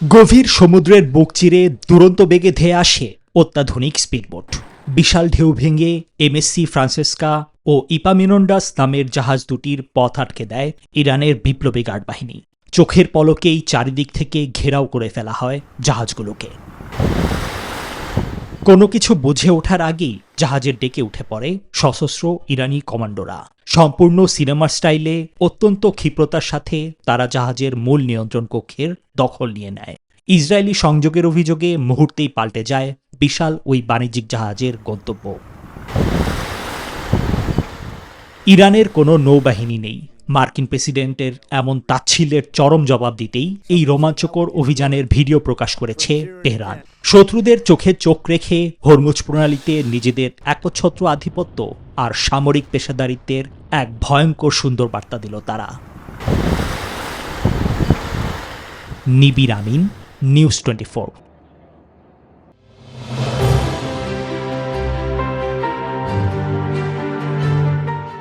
গভীর সমুদ্রের বুক চিরে দুরন্ত বেগে ধেয়ে আসে অত্যাধুনিক স্পিডবোট। বিশাল ঢেউ ভেঙে এমএসসি ফ্রান্সেস্কা ও ইপামিনন্ডাস নামের জাহাজ দুটির পথ আটকে দেয় ইরানের বিপ্লবী গার্ড বাহিনী। চোখের পলকেই চারিদিক থেকে ঘেরাও করে ফেলা হয় জাহাজগুলোকে। কোনো কিছু বুঝে ওঠার আগেই জাহাজের ডেকে উঠে পড়ে সশস্ত্র ইরানি কমান্ডোরা। সম্পূর্ণ সিনেমার স্টাইলে অত্যন্ত ক্ষিপ্রতার সাথে তারা জাহাজের মূল নিয়ন্ত্রণ কক্ষের দখল নিয়ে নেয়। ইসরায়েলি সংযোগের অভিযোগে মুহূর্তেই পাল্টে যায় বিশাল ওই বাণিজ্যিক জাহাজের গন্তব্য। ইরানের কোনো নৌবাহিনী নেই। মার্কিন প্রেসিডেন্টের এমন তাচ্ছিল্যের চরম জবাব দিতেই এই রোমাঞ্চকর অভিযানের ভিডিও প্রকাশ করেছে তেহরান। শত্রুদের চোখে চোখ রেখে হরমুজ প্রণালীতে নিজেদের একচ্ছত্র আধিপত্য আর সামরিক পেশাদারিত্বের এক ভয়ঙ্কর সুন্দর বার্তা দিল তারা। নিবির আমিন, নিউজ 24।